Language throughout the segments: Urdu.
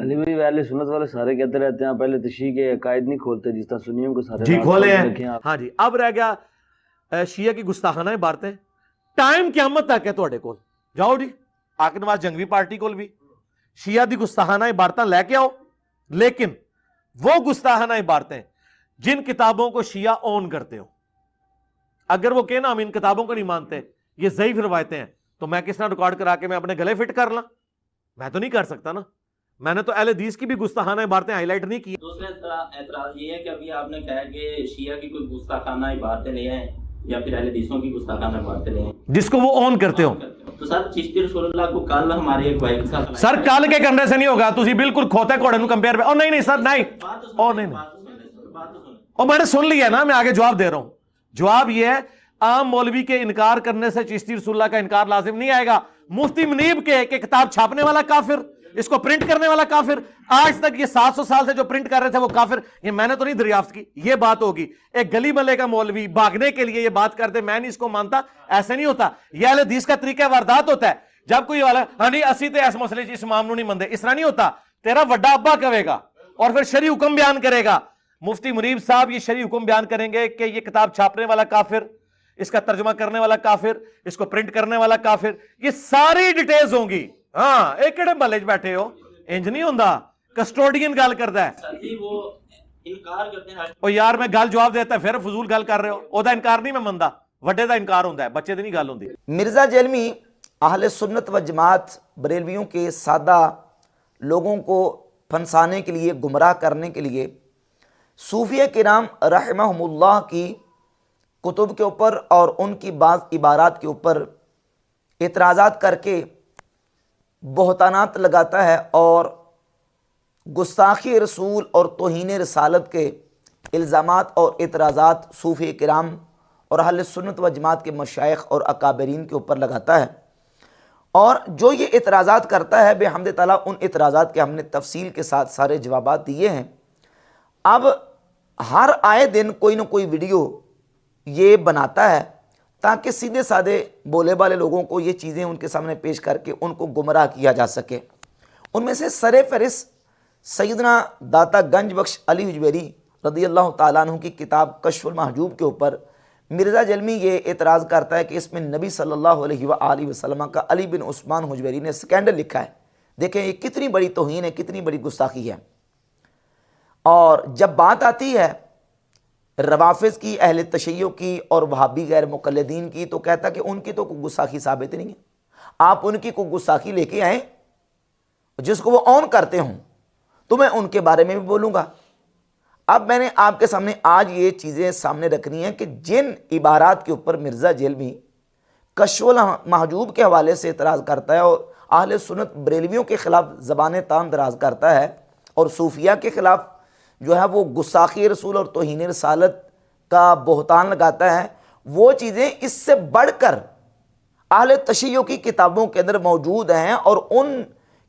علی بھائی اہل سنت والے سارے کہتے رہتے ہیں پہلے تشیع کے عقائد نہیں کھولتے جس طرح سنیوں کو سارے جی کھولے رکھیں ہیں. آپ. ہاں جی اب رہ گیا شیعہ کی گستاخانہ عبارتیں. ٹائم قیامت تک ہے تھوڑے کول. جاؤ جی عاقل نواز جنگوی پارٹی کول بھی شیعہ دی گستاخانہ عبارتیں لے کے آؤ, لیکن وہ گستاخانہ عبارتیں جن کتابوں کو شیعہ اون کرتے ہو, اگر وہ کہنا ہم ان کتابوں کو نہیں مانتے, یہ ضعیف روایتیں ہیں, تو میں کس طرح ریکارڈ کرا کے میں اپنے گلے فٹ کر لاں؟ میں تو نہیں کر سکتا نا. میں نے تو اہل حدیث کی بھی گستاخانہ عبارتیں ہائی لائٹ نہیں کی. دوسرا اعتراض یہ ہے کہ ابھی آپ نے کہا کہ شیعہ کی کوئی گستاخانہ عبارتیں نہیں ہیں یا پھر اہل حدیثوں کی گستاخانہ عبارتیں نہیں ہیں جس کو وہ اون کرتے ہو. تو سر چشتی رسول اللہ کو کل ہمارے ایک بھائی کے ساتھ سر کل کے کرنے سے نہیں ہوگا, تسی بالکل کھوتے گھوڑے نو کمپیئر. او نہیں سر نہیں, او نہیں او میں نے سن لیا نا, میں آگے جواب دے رہا ہوں. جواب یہ ہے عام مولوی کے انکار کرنے سے چشتی رسول اللہ کا انکار لازم نہیں آئے گا. مفتی منیب کے کہ کتاب چھاپنے والا کافر, اس کو پرنٹ کرنے والا کافر, آج تک یہ 700 سال سے جو پرنٹ کر رہے تھے وہ کافر, یہ میں نے تو نہیں دریافت کی. یہ بات ہوگی ایک گلی ملے کا مولوی بھاگنے کے لیے یہ بات کر دے میں نہیں اس کو مانتا, ایسے نہیں ہوتا. یہ اہل حدیث کا طریقہ واردات ہوتا ہے. جب کوئی والا ہاں نہیں اسی تے اس مسئلے اس امام نو نہیں مندے, اس طرح نہیں ہوتا. تیرا وڈا ابا کہے گا اور پھر شرعی حکم بیان کرے گا. مفتی منیب صاحب یہ شرعی حکم بیان کریں گے کہ یہ کتاب چھاپنے والا کافر, اس کا ترجمہ کرنے والا کافر, اس کو پرنٹ کرنے والا کافر, یہ ساری ڈیٹیلز ہوں گی. ہاں ایک کڑے ملے بیٹھے ہو انج نہیں ہوندا, کسٹوڈین گل کردا ہے. وہ انکار کرتے ہیں. او یار میں گل جواب دیتا ہے پھر فضول گل کر رہے ہو. او دا انکار نہیں میں مندا, وڈے دا انکار ہوندا ہے, بچے دی نہیں گل ہوندی. مرزا جیلمی اہل سنت و جماعت بریلویوں کے سادہ لوگوں کو پھنسانے کے لیے, گمراہ کرنے کے لیے صوفیہ کرام رحمہم اللہ کی کتب کے اوپر اور ان کی بعض عبارات کے اوپر اعتراضات کر کے بہتانات لگاتا ہے اور گستاخی رسول اور توہین رسالت کے الزامات اور اعتراضات صوفیہ کرام اور اہل سنت و جماعت کے مشائخ اور اکابرین کے اوپر لگاتا ہے. اور جو یہ اعتراضات کرتا ہے بحمد تعالیٰ ان اعتراضات کے ہم نے تفصیل کے ساتھ سارے جوابات دیے ہیں. اب ہر آئے دن کوئی نہ کوئی ویڈیو یہ بناتا ہے تاکہ سیدھے سادے بولے والے لوگوں کو یہ چیزیں ان کے سامنے پیش کر کے ان کو گمراہ کیا جا سکے. ان میں سے سر فہرست سیدنا داتا گنج بخش علی حجویری رضی اللہ تعالیٰ عنہ کی کتاب کشف المحجوب کے اوپر مرزا جلمی یہ اعتراض کرتا ہے کہ اس میں نبی صلی اللہ علیہ وآلہ وسلم کا علی بن عثمان حجویری نے سکینڈل لکھا ہے. دیکھیں یہ کتنی بڑی توہین ہے, کتنی بڑی گستاخی ہے. اور جب بات آتی ہے روافظ کی, اہل تشیع کی اور وہابی غیر مقلدین کی, تو کہتا کہ ان کی تو کوئی گستاخی ثابت نہیں ہے. آپ ان کی کوئی گستاخی لے کے آئیں جس کو وہ اون کرتے ہوں تو میں ان کے بارے میں بھی بولوں گا. اب میں نے آپ کے سامنے آج یہ چیزیں سامنے رکھنی ہیں کہ جن عبارات کے اوپر مرزا جیلمی کشف المحجوب کے حوالے سے اعتراض کرتا ہے اور اہل سنت بریلویوں کے خلاف زبان تان دراز کرتا ہے اور صوفیہ کے خلاف جو ہے وہ گستاخی رسول اور توہین رسالت کا بہتان لگاتا ہے, وہ چیزیں اس سے بڑھ کر اہل تشیع کی کتابوں کے اندر موجود ہیں اور ان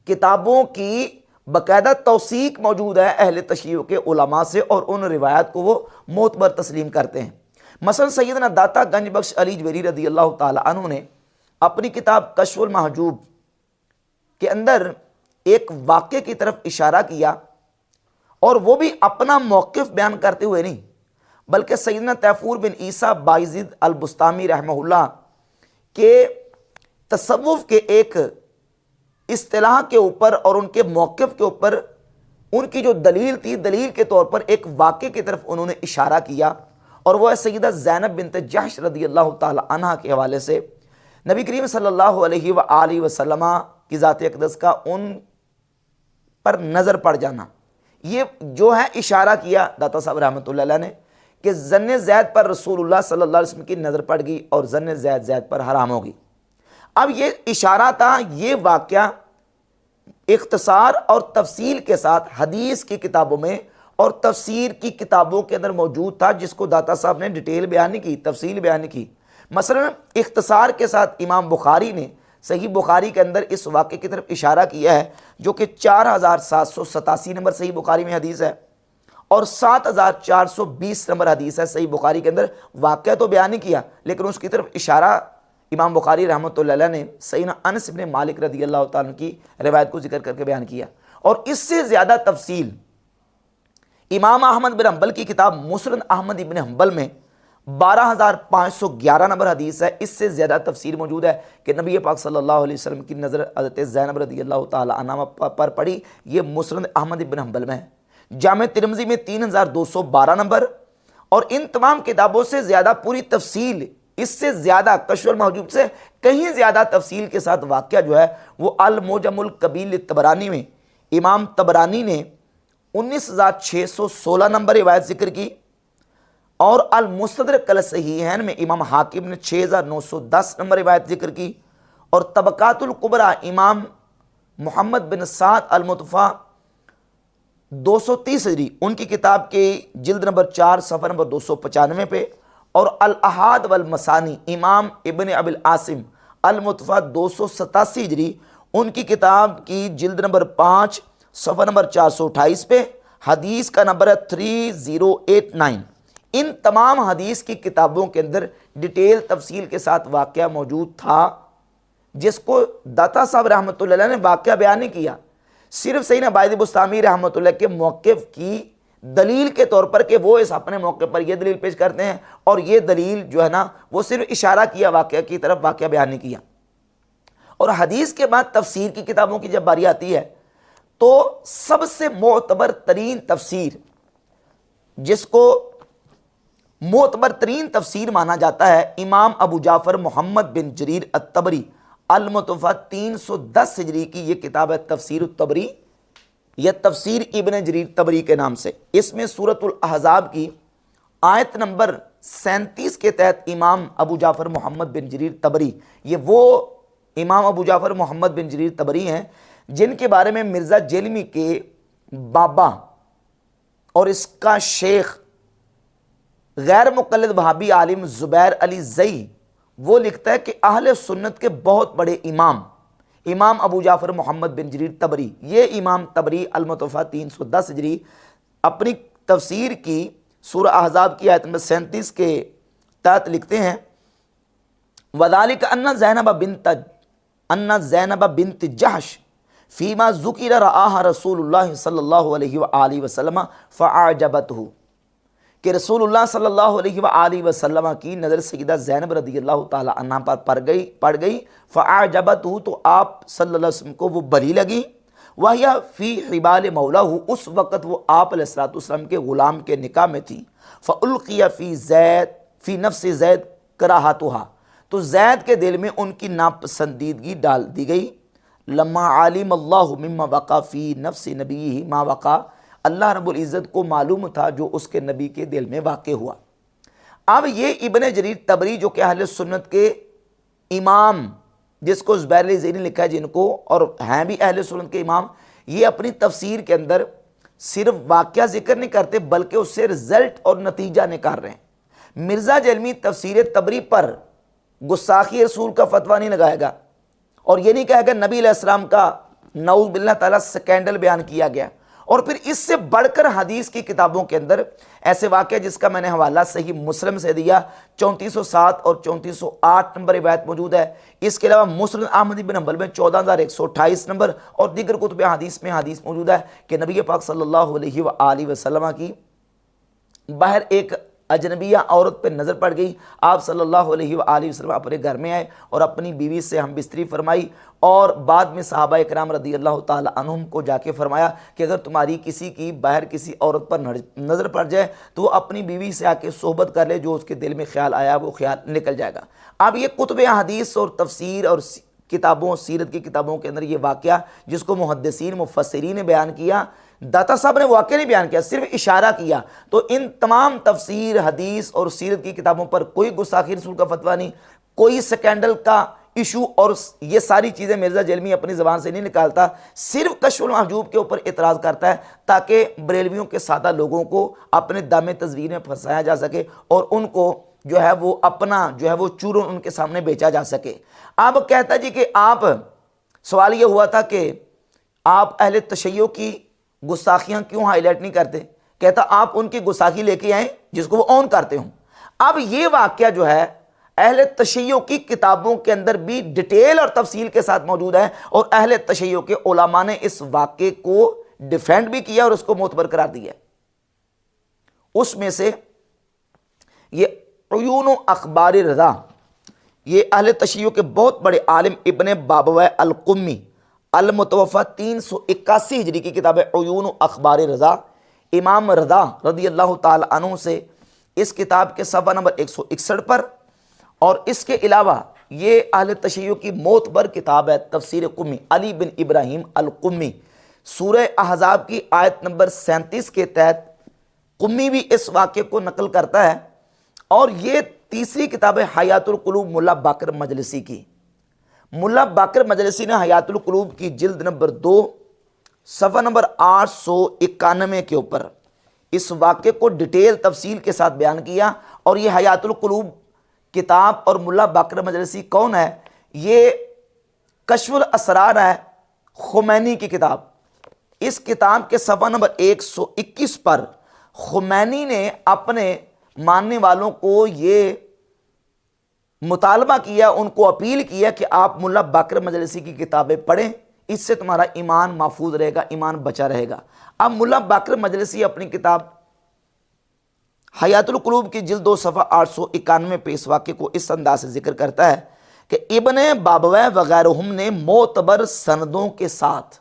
کتابوں کی باقاعدہ توثیق موجود ہے اہل تشیع کے علماء سے, اور ان روایات کو وہ معتبر تسلیم کرتے ہیں. مثلا سیدنا داتا گنج بخش علی حجویری رضی اللہ تعالی عنہ نے اپنی کتاب کشف المحجوب کے اندر ایک واقعے کی طرف اشارہ کیا, اور وہ بھی اپنا موقف بیان کرتے ہوئے نہیں بلکہ سیدنا تیفور بن عیسیٰ بایزید البستامی رحمہ اللہ کے تصوف کے ایک اصطلاح کے اوپر اور ان کے موقف کے اوپر ان کی جو دلیل تھی, دلیل کے طور پر ایک واقعے کی طرف انہوں نے اشارہ کیا, اور وہ ہے سیدہ زینب بنت جحش رضی اللہ تعالی عنہ کے حوالے سے نبی کریم صلی اللہ علیہ وآلہ وسلم کی ذات اقدس کا ان پر نظر پڑ جانا. یہ جو ہے اشارہ کیا داتا صاحب رحمۃ اللہ علیہ نے کہ ظن زید پر رسول اللہ صلی اللہ علیہ وسلم کی نظر پڑ گئی اور ظن زید پر حرام ہوگی. اب یہ اشارہ تھا, یہ واقعہ اختصار اور تفصیل کے ساتھ حدیث کی کتابوں میں اور تفسیر کی کتابوں کے اندر موجود تھا, جس کو داتا صاحب نے ڈیٹیل بیان نہیں کی, تفصیل بیان نہیں کی. مثلا اختصار کے ساتھ امام بخاری نے صحیح بخاری کے اندر اس واقعے کی طرف اشارہ کیا ہے جو کہ 4787 نمبر صحیح بخاری میں حدیث ہے اور 7420 نمبر حدیث ہے صحیح بخاری کے اندر. واقعہ تو بیان نہیں کیا لیکن اس کی طرف اشارہ امام بخاری رحمۃ اللہ علیہ نے سیدنا انس بن مالک رضی اللہ تعالیٰ عنہ کی روایت کو ذکر کر کے بیان کیا. اور اس سے زیادہ تفصیل امام احمد بن حنبل کی کتاب مسند احمد بن حنبل میں 12,511 نمبر حدیث ہے. اس سے زیادہ تفسیر موجود ہے کہ نبی پاک صلی اللہ علیہ وسلم کی نظر حضرت زینب رضی اللہ تعالی عنہ پر پڑی. یہ مسند احمد بن حنبل میں ہے. جامع ترمذی میں 3,212 نمبر. اور ان تمام کتابوں سے زیادہ پوری تفصیل، اس سے زیادہ کشف المحجوب سے کہیں زیادہ تفصیل کے ساتھ واقعہ جو ہے وہ المعجم الکبیر طبرانی میں امام طبرانی نے 19,616 نمبر روایت ذکر کی، اور المستدرک الصحیحین میں امام حاکم نے 6,910 نمبر روایت ذکر کی، اور طبقات الکبریٰ امام محمد بن سعد المطفیٰ 230 ہجری ان کی کتاب کے جلد نمبر 4 صفحہ نمبر 295 پہ، اور الاحاد والمسانی امام ابن ابی العاصم المطفیٰ 287 ہجری ان کی کتاب کی جلد نمبر 5 صفحہ نمبر 428 پہ، حدیث کا نمبر ہے 3089. ان تمام حدیث کی کتابوں کے اندر ڈیٹیل تفصیل کے ساتھ واقعہ موجود تھا، جس کو داتا صاحب رحمۃ اللہ علیہ نے واقعہ بیان نہیں کیا، صرف سیدنا عبید بسطامی رحمۃ اللہ کے موقف کی دلیل کے طور پر کہ وہ اس اپنے موقع پر یہ دلیل پیش کرتے ہیں، اور یہ دلیل جو ہے نا وہ صرف اشارہ کیا واقعہ کی طرف، واقعہ بیان نہیں کیا. اور حدیث کے بعد تفسیر کی کتابوں کی جب باری آتی ہے تو سب سے معتبر ترین تفسیر، جس کو معتبر ترین تفسیر مانا جاتا ہے، امام ابو جعفر محمد بن جریر الطبری المطفیٰ 310 ہجری کی یہ کتاب ہے تفسیر الطبری یا تفسیر ابن جریر طبری کے نام سے. اس میں سورۃ الاحزاب کی آیت نمبر 37 کے تحت امام ابو جعفر محمد بن جریر طبری، یہ وہ امام ابو جعفر محمد بن جریر طبری ہیں جن کے بارے میں مرزا جیلمی کے بابا اور اس کا شیخ غیر مقلد وہابی عالم زبیر علی زئی وہ لکھتا ہے کہ اہل سنت کے بہت بڑے امام ابو جعفر محمد بن جریر طبری، یہ امام طبری المطفیٰ 310 ہجری اپنی تفسیر کی سورہ احزاب کی آیت نمبر 37 کے تحت لکھتے ہیں، وَذَلِكَ أَنَّ زینب بنت جحش فیما ذکر رآہا رسول اللہ صلی اللہ علیہ وآلہ وسلم فأعجبتہ، کہ رسول اللہ صلی اللہ علیہ وآلہ وسلم کی نظر سیدہ زینب رضی اللہ تعالی عنہ پر پڑ گئی، فأعجبتہ تو آپ صلی اللہ علیہ وسلم کو وہ بری لگی، وہی فی حبال مولاہ اس وقت وہ آپ علیہ السلام کے غلام کے نکاح میں تھی، فألقی فی نفس زید کراہتھا تو زید کے دل میں ان کی ناپسندیدگی ڈال دی گئی، لما علم اللہ مما وقع فی نفس نبیہ ما وقع، اللہ رب العزت کو معلوم تھا جو اس کے نبی کے دل میں واقع ہوا. اب یہ ابن جریر طبری جو کہ اہل سنت کے امام، جس کو زبیر علی زئی نے لکھا ہے جن کو، اور ہیں بھی اہل سنت کے امام، یہ اپنی تفسیر کے اندر صرف واقعہ ذکر نہیں کرتے بلکہ اس سے رزلٹ اور نتیجہ نکال رہے ہیں. مرزا جیلمی تفسیر طبری پر گستاخی رسول کا فتویٰ نہیں لگائے گا، اور یہ نہیں کہے گا نبی علیہ السلام کا نعوذ باللہ تعالیٰ سکینڈل بیان کیا گیا. اور پھر اس سے بڑھ کر حدیث کی کتابوں کے اندر ایسے واقعہ جس کا میں نے حوالہ صحیح مسلم سے دیا 3407 اور 3408 نمبر روایت موجود ہے. اس کے علاوہ مسند احمد بن حنبل میں 14128 نمبر اور دیگر کتب حدیث میں حدیث موجود ہے کہ نبی پاک صلی اللہ علیہ وآلہ وسلم کی باہر ایک اجنبیہ عورت پہ نظر پڑ گئی. آپ صلی اللہ علیہ وآلہ وسلم اپنے گھر میں آئے اور اپنی بیوی سے ہم بستری فرمائی، اور بعد میں صحابہ اکرام رضی اللہ تعالی عنہم کو جا کے فرمایا کہ اگر تمہاری کسی کی باہر کسی عورت پر نظر پڑ جائے تو وہ اپنی بیوی سے آ کے صحبت کر لے، جو اس کے دل میں خیال آیا وہ خیال نکل جائے گا. اب یہ کتب حدیث اور تفسیر اور کتابوں سیرت کی کتابوں کے اندر یہ واقعہ جس کو محدثین مفسرین نے بیان کیا، داتا صاحب نے واقعہ نہیں بیان کیا، صرف اشارہ کیا. تو ان تمام تفسیر حدیث اور سیرت کی کتابوں پر کوئی گستاخی رسول کا فتویٰ نہیں، کوئی سکینڈل کا ایشو، اور یہ ساری چیزیں مرزا جیلمی اپنی زبان سے نہیں نکالتا، صرف کشف المحجوب کے اوپر اعتراض کرتا ہے تاکہ بریلویوں کے سادہ لوگوں کو اپنے دام تزویر میں پھنسایا جا سکے اور ان کو جو ہے وہ اپنا جو ہے وہ چورن ان کے سامنے بیچا جا سکے. اب کہتا جی کہ آپ، سوال یہ ہوا تھا کہ آپ اہل تشیع کی گستاخیاں کیوں ہائی لائٹ نہیں کرتے؟ کہتا آپ ان کی گستاخی لے کے آئیں جس کو وہ اون کرتے ہوں. اب یہ واقعہ جو ہے اہل تشیع کی کتابوں کے اندر بھی ڈیٹیل اور تفصیل کے ساتھ موجود ہے، اور اہل تشیع کے علماء نے اس واقعے کو ڈیفینڈ بھی کیا اور اس کو معتبر قرار دیا۔ اس میں سے یہ عیون و اخبار رضا، یہ اہل تشیع کے بہت بڑے عالم ابن بابویہ القمی المتوفی 381 ہجری کی کتاب ہے عیون و اخبار رضا، امام رضا رضی اللہ تعالی عنہ سے اس کتاب کے صفحہ نمبر 161 پر، اور اس کے علاوہ یہ اہل تشیع کی معتبر کتاب ہے تفسیر قمی علی بن ابراہیم القمی، سورہ احزاب کی آیت نمبر 37 کے تحت قمی بھی اس واقعے کو نقل کرتا ہے۔ اور یہ تیسری کتاب ہے حیات القلوب ملا باقر مجلسی کی۔ ملا باقر مجلسی نے حیات القلوب کی جلد نمبر 2 صفحہ نمبر 891 کے اوپر اس واقعے کو ڈیٹیل تفصیل کے ساتھ بیان کیا۔ اور یہ حیات القلوب کتاب اور ملا باقر مجلسی کون ہے؟ یہ کشف الاسرار ہے، خمینی کی کتاب۔ اس کتاب کے صفحہ نمبر 121 پر خمینی نے اپنے ماننے والوں کو یہ مطالبہ کیا، ان کو اپیل کیا کہ آپ ملا باقر مجلسی کی کتابیں پڑھیں، اس سے تمہارا ایمان محفوظ رہے گا، ایمان بچا رہے گا۔ اب ملا باقر مجلسی اپنی کتاب حیات القلوب کی جلد 2 صفحہ 891 پہ اس واقعے کو اس انداز سے ذکر کرتا ہے کہ ابن بابویہ وغیرہم نے معتبر سندوں کے ساتھ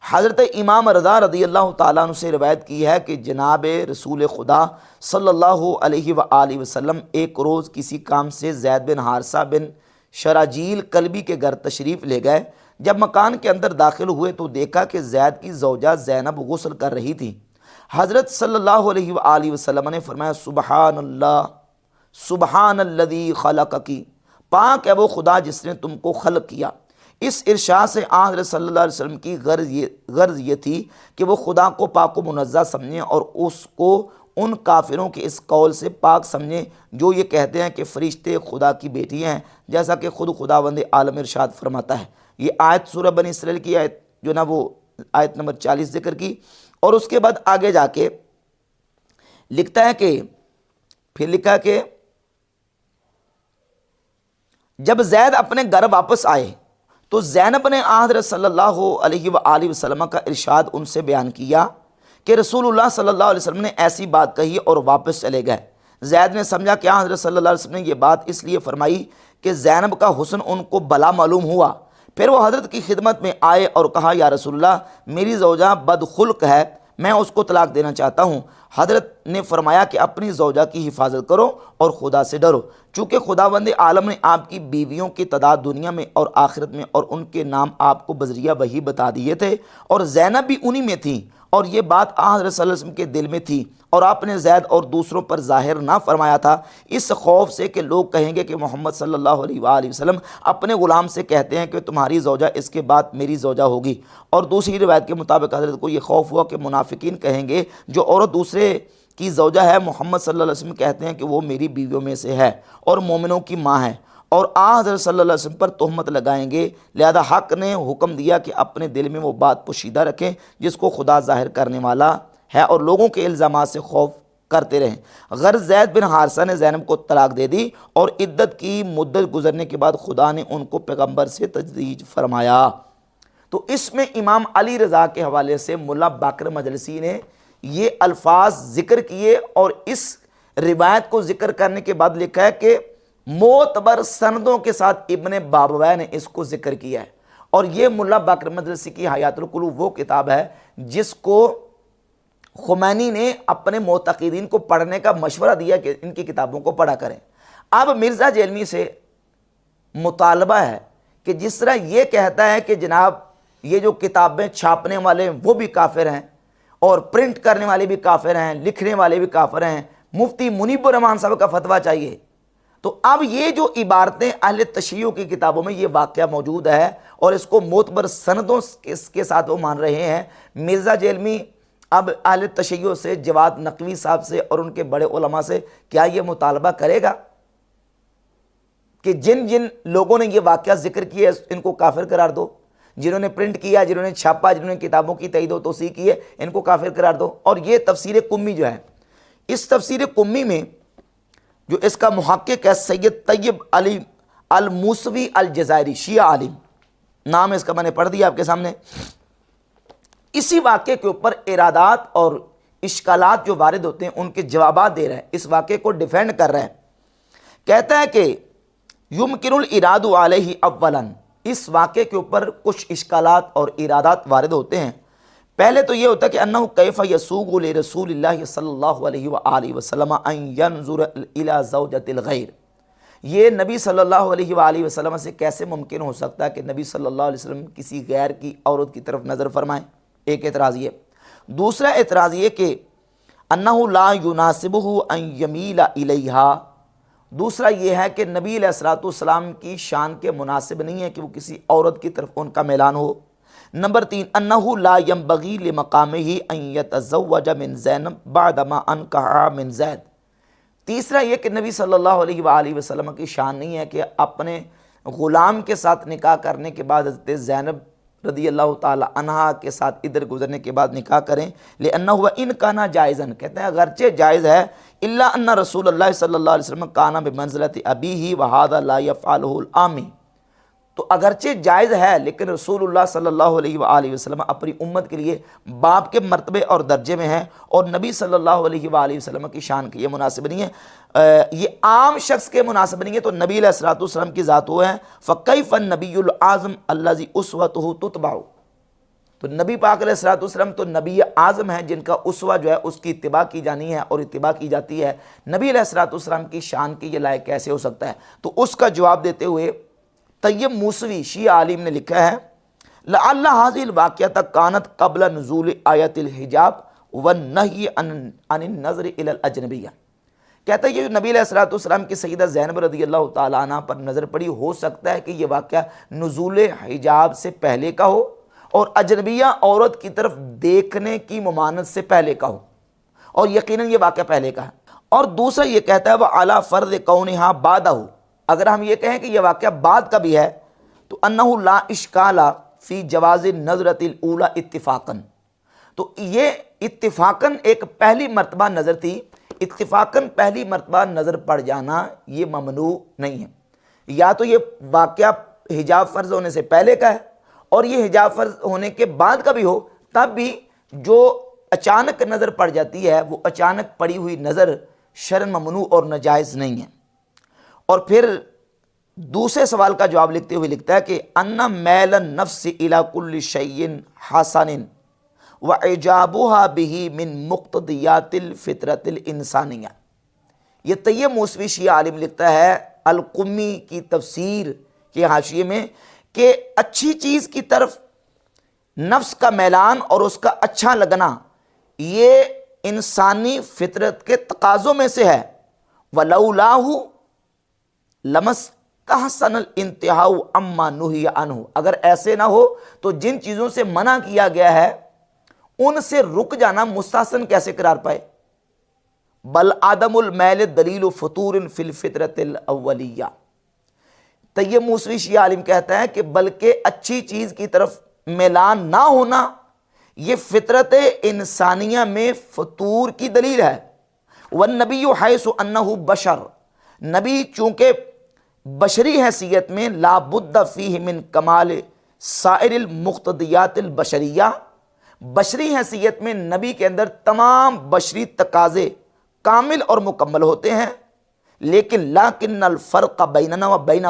حضرت امام رضا رضی اللہ تعالیٰ عنہ سے روایت کی ہے کہ جناب رسول خدا صلی اللہ علیہ وآلہ وسلم ایک روز کسی کام سے زید بن حارثہ بن شراجیل کلبی کے گھر تشریف لے گئے۔ جب مکان کے اندر داخل ہوئے تو دیکھا کہ زید کی زوجہ زینب غسل کر رہی تھی۔ حضرت صلی اللہ علیہ وآلہ وسلم نے فرمایا سبحان اللہ، سبحان الذی خلقکی، پاک ہے وہ خدا جس نے تم کو خلق کیا۔ اس ارشاد سے حضرت صلی اللہ علیہ وسلم کی غرض یہ تھی کہ وہ خدا کو پاک و منزہ سمجھیں اور اس کو ان کافروں کے اس قول سے پاک سمجھیں جو یہ کہتے ہیں کہ فرشتے خدا کی بیٹی ہیں، جیسا کہ خود خداوند عالم ارشاد فرماتا ہے۔ یہ آیت سورہ بنی اسرائیل کی آیت جو نا وہ آیت نمبر 40 ذکر کی۔ اور اس کے بعد آگے جا کے لکھتا ہے کہ پھر لکھا کہ جب زید اپنے گھر واپس آئے تو زینب نے حضرت صلی اللہ علیہ وآلہ وسلم کا ارشاد ان سے بیان کیا کہ رسول اللہ صلی اللہ علیہ وسلم نے ایسی بات کہی اور واپس چلے گئے۔ زید نے سمجھا کہ حضرت صلی اللہ علیہ وسلم نے یہ بات اس لیے فرمائی کہ زینب کا حسن ان کو بلا معلوم ہوا۔ پھر وہ حضرت کی خدمت میں آئے اور کہا یا رسول اللہ میری زوجہ بدخلق ہے، میں اس کو طلاق دینا چاہتا ہوں۔ حضرت نے فرمایا کہ اپنی زوجہ کی حفاظت کرو اور خدا سے ڈرو، چونکہ خداوند عالم نے آپ کی بیویوں کی تعداد دنیا میں اور آخرت میں اور ان کے نام آپ کو بذریعہ وحی بتا دیے تھے، اور زینب بھی انہی میں تھی، اور یہ بات حضرت صلی اللہ علیہ وسلم کے دل میں تھی اور آپ نے زید اور دوسروں پر ظاہر نہ فرمایا تھا، اس خوف سے کہ لوگ کہیں گے کہ محمد صلی اللہ علیہ وآلہ وسلم اپنے غلام سے کہتے ہیں کہ تمہاری زوجہ اس کے بعد میری زوجہ ہوگی۔ اور دوسری روایت کے مطابق حضرت کو یہ خوف ہوا کہ منافقین کہیں گے جو عورت دوسرے کی زوجہ ہے محمد صلی اللہ علیہ وسلم کہتے ہیں کہ وہ میری بیویوں میں سے ہے اور مومنوں کی ماں ہے، اور حضرت صلی اللہ علیہ وسلم پر تہمت لگائیں گے، لہذا حق نے حکم دیا کہ اپنے دل میں وہ بات پوشیدہ رکھیں جس کو خدا ظاہر کرنے والا ہے اور لوگوں کے الزامات سے خوف کرتے رہیں۔ غرض زید بن حارثہ نے زینب کو طلاق دے دی اور عدت کی مدت گزرنے کے بعد خدا نے ان کو پیغمبر سے تزویج فرمایا۔ تو اس میں امام علی رضا کے حوالے سے ملا باقر مجلسی نے یہ الفاظ ذکر کیے اور اس روایت کو ذکر کرنے کے بعد لکھا ہے کہ معتبر سندوں کے ساتھ ابن بابویہ نے اس کو ذکر کیا ہے۔ اور یہ ملا باقر مجلسی کی حیات القلوب وہ کتاب ہے جس کو خمینی نے اپنے معتقدین کو پڑھنے کا مشورہ دیا کہ ان کی کتابوں کو پڑھا کریں۔ اب مرزا جیلمی سے مطالبہ ہے کہ جس طرح یہ کہتا ہے کہ جناب یہ جو کتابیں چھاپنے والے وہ بھی کافر ہیں اور پرنٹ کرنے والے بھی کافر ہیں، لکھنے والے بھی کافر ہیں، مفتی منیب الرحمان صاحب کا فتویٰ چاہیے۔ تو اب یہ جو عبارتیں اہل تشیع کی کتابوں میں یہ واقعہ موجود ہے اور اس کو معتبر سندوں کے ساتھ وہ مان رہے ہیں۔ مرزا جیلمی اب اہل تشیع سے جواد نقوی صاحب سے اور ان کے بڑے علماء سے کیا یہ مطالبہ کرے گا کہ جن جن لوگوں نے یہ واقعہ ذکر کیا ان کو کافر قرار دو، جنہوں نے پرنٹ کیا، جنہوں نے چھاپا، جنہوں نے کتابوں کی تائید و توثیق کی ہے، ان کو کافر قرار دو۔ اور یہ تفسیر قمی جو ہے، اس تفسیر قمی میں جو اس کا محقق ہے سید طیب علی الموسوی الجزائری، شیعہ عالم، نام اس کا میں نے پڑھ دیا آپ کے سامنے، اسی واقعے کے اوپر ارادات اور اشکالات جو وارد ہوتے ہیں ان کے جوابات دے رہے ہیں، اس واقعے کو ڈیفینڈ کر رہے ہیں۔ کہتا ہے کہ یمکن الاراد علیہ اولا، اس واقعے کے اوپر کچھ اشکالات اور ارادات وارد ہوتے ہیں۔ پہلے تو یہ ہوتا ہے کہ انہ کیف یسوغ لرسول اللہ صلی اللہ علیہ وآلہ وسلم ان ینظر الی زوجۃ الغیر، یہ نبی صلی اللہ علیہ وآلہ وسلم سے کیسے ممکن ہو سکتا ہے کہ نبی صلی اللہ علیہ وسلم کسی غیر کی عورت کی طرف نظر فرمائیں؟ ایک اعتراض یہ۔ دوسرا اعتراض یہ کہ انہ لا یناسبہ ان یمیل الیہا، دوسرا یہ ہے کہ نبی علیہ الصلوۃ والسلام کی شان کے مناسب نہیں ہے کہ وہ کسی عورت کی طرف ان کا میلان ہو۔ نمبر 3 انہ لا ینبغی لمقامہ ان یتزوج من زینب بعدما انکحا من زید، تیسرا یہ کہ نبی صلی اللہ علیہ وآلہ وسلم کی شان نہیں ہے کہ اپنے غلام کے ساتھ نکاح کرنے کے بعد حضرت زینب رضی اللہ تعالی عنہا کے ساتھ ادھر گزرنے کے بعد نکاح کریں، لأنہ ان کانا جائزن، کہتے ہیں اگرچہ جائز ہے، الا ان رسول اللہ صلی اللہ علیہ وسلم کانا بمنزلۃ ابیہ وہذا لا یفعلہ العامی، تو اگرچہ جائز ہے لیکن رسول اللہ صلی اللہ علیہ وآلہ وسلم اپنی امت کے لیے باپ کے مرتبے اور درجے میں ہیں، اور نبی صلی اللہ علیہ وآلہ وسلم کی شان کے یہ مناسب نہیں ہے، یہ عام شخص کے مناسب نہیں ہے، تو نبی علیہ الصلوۃ والسلام کی ذات وہ ہے۔ فکیف النبی العظم الذی اسوتہ تتبع، تو نبی پاک علیہ الصلوۃ والسلام تو نبی اعظم ہیں جن کا اسوہ جو ہے اس کی اتباع کی جانی ہے اور اتباع کی جاتی ہے، نبی علیہ الصلوۃ والسلام کی شان کے یہ لائق کیسے ہو سکتا ہے؟ تو اس کا جواب دیتے ہوئے طیب موسوی شیعہ عالم نے لکھا ہے لعل هذه الواقعۃ کانت قبل نزول آیت الحجاب والنہی عن النظر الی الاجنبیہ، کہتا ہے یہ نبی علیہ الصلوۃ والسلام کی سیدہ زینب رضی اللہ تعالیٰ عنہ پر نظر پڑی، ہو سکتا ہے کہ یہ واقعہ نزول حجاب سے پہلے کا ہو اور اجنبیہ عورت کی طرف دیکھنے کی ممانعت سے پہلے کا ہو، اور یقیناً یہ واقعہ پہلے کا ہے۔ اور دوسرا یہ کہتا ہے وعلی فرض کونہا بعدہ، اگر ہم یہ کہیں کہ یہ واقعہ بعد کا بھی ہے تو انہ لا اشکال فی جواز نظرۃ الاولی اتفاقاً، تو یہ اتفاقاً ایک پہلی مرتبہ نظر تھی، اتفاقاً پہلی مرتبہ نظر پڑ جانا یہ ممنوع نہیں ہے، یا تو یہ واقعہ حجاب فرض ہونے سے پہلے کا ہے اور یہ حجاب فرض ہونے کے بعد کا بھی ہو، تب بھی جو اچانک نظر پڑ جاتی ہے وہ اچانک پڑی ہوئی نظر شرعاً ممنوع اور ناجائز نہیں ہے۔ اور پھر دوسرے سوال کا جواب لکھتے ہوئے لکھتا ہے کہ ان میل النفس الی کل شیء حسن واعجابها به من مقتضیات الفطرۃ الانسانیہ، یہ طیب موسوی شیعہ عالم لکھتا ہے القمی کی تفسیر کے حاشیے میں کہ اچھی چیز کی طرف نفس کا میلان اور اس کا اچھا لگنا یہ انسانی فطرت کے تقاضوں میں سے ہے، ولولاہ لمستحسن الانتہاء اما نہی عنہ، اگر ایسے نہ ہو تو جن چیزوں سے منع کیا گیا ہے ان سے رک جانا مستحسن کیسے قرار پائے؟ بل عدم المیل دلیل فطور فی الفطرۃ الاولیہ، طیب موسوی شیعہ عالم کہتا ہے کہ بلکہ اچھی چیز کی طرف میلان نہ ہونا یہ فطرت انسانیہ میں فطور کی دلیل ہے۔ والنبی حیث انہ بشر، نبی چونکہ بشری حیثیت میں لا بد فیہ من کمال سائر المقتضیات البشریہ، بشری حیثیت میں نبی کے اندر تمام بشری تقاضے کامل اور مکمل ہوتے ہیں، لیکن الفرق بیننا و بینہ،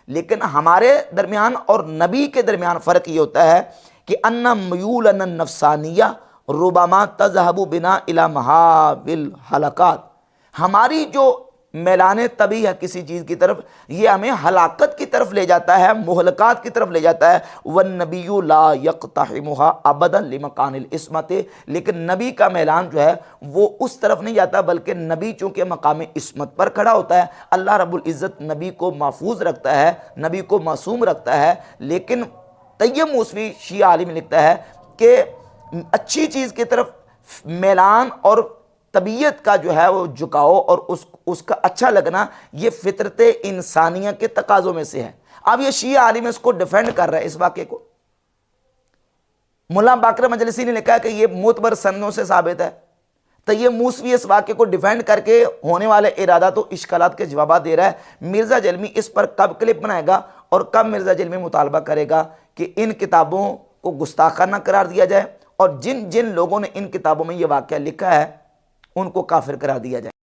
لیکن ہمارے درمیان اور نبی کے درمیان فرق یہ ہوتا ہے کہ ان میولنا النفسانیہ ربما تذهب بنا الی محاول الحلقات، ہماری جو میلان طبیعی ہے کسی چیز کی طرف یہ ہمیں ہلاکت کی طرف لے جاتا ہے، مہلکات کی طرف لے جاتا ہے۔ والنبی لا یقتحمها ابدا لمکان العصمت، لیکن نبی کا میلان جو ہے وہ اس طرف نہیں جاتا، بلکہ نبی چونکہ مقام عصمت پر کھڑا ہوتا ہے، اللہ رب العزت نبی کو محفوظ رکھتا ہے، نبی کو معصوم رکھتا ہے۔ لیکن طیب موسوی شیعہ عالم لکھتا ہے کہ اچھی چیز کی طرف میلان اور طبیعت کا جو ہے وہ جھکاؤ اور اس کا اچھا لگنا یہ فطرت انسانیہ کے تقاضوں میں سے ہے۔ اب یہ شیعہ عالم اس کو ڈیفینڈ کر رہا ہے اس واقعے کو۔ ملا باقر مجلسی نے لکھا ہے کہ یہ معتبر سندوں سے ثابت ہے، تو یہ موسوی اس واقعے کو ڈیفینڈ کر کے ہونے والے ارادات و اشکالات کے جوابات دے رہا ہے۔ مرزا جلمی اس پر کب کلپ بنائے گا اور کب مرزا جلمی مطالبہ کرے گا کہ ان کتابوں کو گستاخانہ قرار دیا جائے اور جن جن لوگوں نے ان کتابوں میں یہ واقعہ لکھا ہے ان کو کافر قرار دیا جائے۔